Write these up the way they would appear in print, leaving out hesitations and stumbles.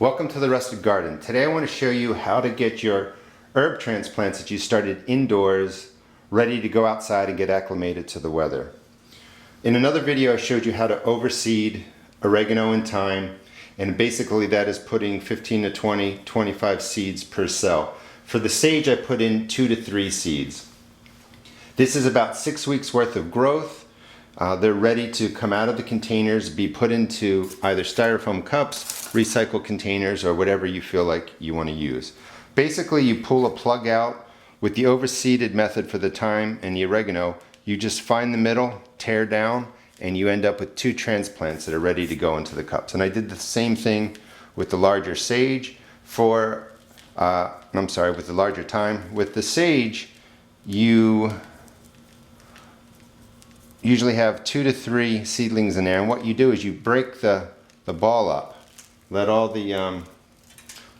Welcome to the Rustic Garden. Today I want to show you how to get your herb transplants that you started indoors ready to go outside and get acclimated to the weather. In another video I showed you how to overseed oregano and thyme, and basically that is putting 15 to 20, 25 seeds per cell. For the sage I put in 2 to 3 seeds. This is about 6 weeks worth of growth. They're ready to come out of the containers, be put into either styrofoam cups, recycled containers, or whatever you feel like you want to use. Basically, you pull a plug out. With the overseeded method for the thyme and the oregano, you just find the middle, tear down, and you end up with 2 transplants that are ready to go into the cups. And I did the same thing with the larger sage with the larger thyme. With the sage, you usually have 2 to 3 seedlings in there, and what you do is you break the ball up, let all the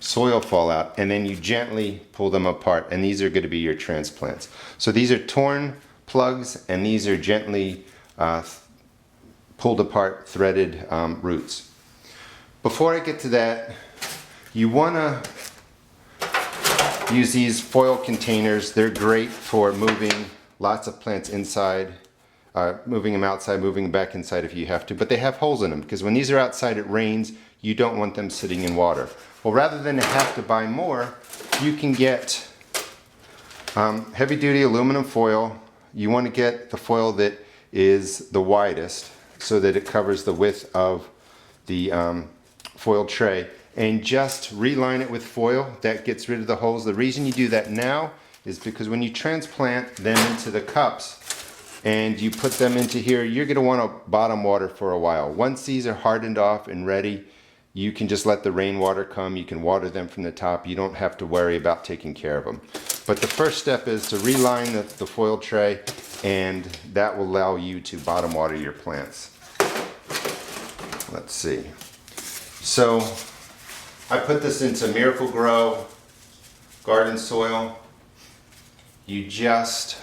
soil fall out, and then you gently pull them apart, and these are going to be your transplants. So these are torn plugs, and these are gently pulled apart, threaded roots. Before I get to that, you want to use these foil containers. They're great for moving lots of plants inside. Moving them outside, moving them back inside if you have to, but they have holes in them because when these are outside it rains, you don't want them sitting in water. Well, rather than have to buy more, you can get heavy duty aluminum foil. You want to get the foil that is the widest so that it covers the width of the foil tray, and just reline it with foil. That gets rid of the holes. The reason you do that now is because when you transplant them into the cups and you put them into here, you're going to want to bottom water for a while. Once these are hardened off and ready, you can just let the rainwater come. You can water them from the top. You don't have to worry about taking care of them. But the first step is to reline the foil tray, and that will allow you to bottom water your plants. Let's see. So I put this into Miracle Grow garden soil. You just,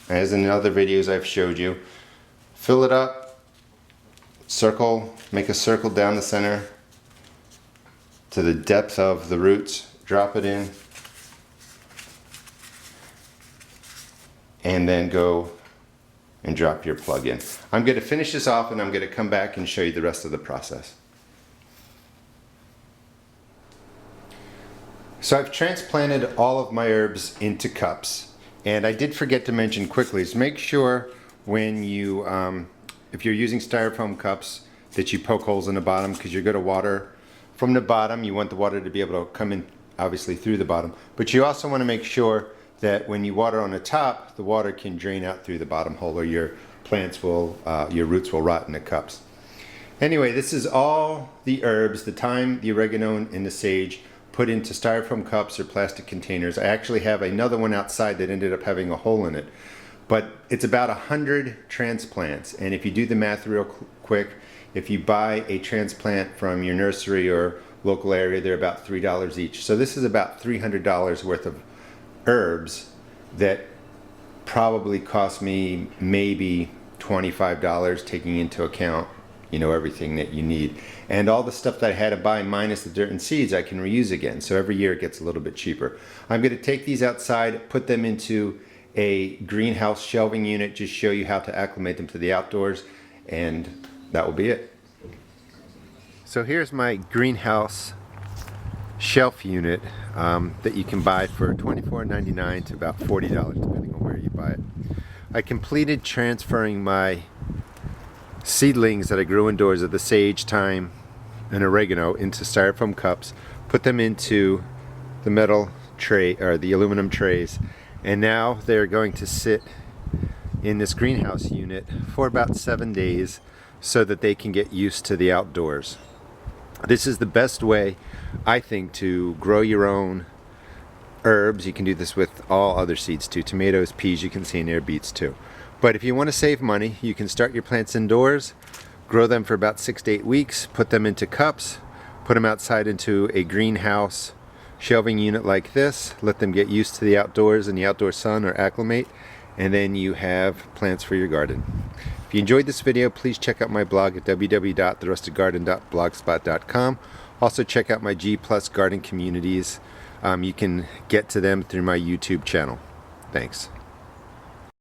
as in other videos I've showed you, fill it up, make a circle down the center to the depth of the roots, drop it in, and then go and drop your plug in. I'm going to finish this off and I'm going to come back and show you the rest of the process. So I've transplanted all of my herbs into cups. And I did forget to mention quickly is make sure when you, if you're using styrofoam cups, that you poke holes in the bottom, because you're going to water from the bottom. You want the water to be able to come in obviously through the bottom. But you also want to make sure that when you water on the top, the water can drain out through the bottom hole, or your plants will, your roots will rot in the cups. Anyway, this is all the herbs, the thyme, the oregano, and the sage, put into styrofoam cups or plastic containers. I actually have another one outside that ended up having a hole in it. But it's about 100 transplants, and if you do the math real quick, if you buy a transplant from your nursery or local area, they're about $3 each. So this is about $300 worth of herbs that probably cost me maybe $25, taking into account, you know, everything that you need. And all the stuff that I had to buy minus the dirt and seeds I can reuse again. So every year it gets a little bit cheaper. I'm going to take these outside, put them into a greenhouse shelving unit, just show you how to acclimate them to the outdoors, and that will be it. So here's my greenhouse shelf unit that you can buy for $24.99 to about $40 depending on where you buy it. I completed transferring my seedlings that I grew indoors of the sage, thyme, and oregano into styrofoam cups, put them into the metal tray or the aluminum trays, and now they're going to sit in this greenhouse unit for about 7 days so that they can get used to the outdoors. This is the best way, I think, to grow your own herbs. You can do this with all other seeds too, tomatoes, peas, you can see in there, beets too. But if you want to save money, you can start your plants indoors, grow them for about 6 to 8 weeks, put them into cups, put them outside into a greenhouse shelving unit like this, let them get used to the outdoors and the outdoor sun or acclimate, and then you have plants for your garden. If If you enjoyed this video, please check out my blog at www.therustedgarden.blogspot.com. Also check out my G+ garden communities. You can get to them through my YouTube channel. Thanks.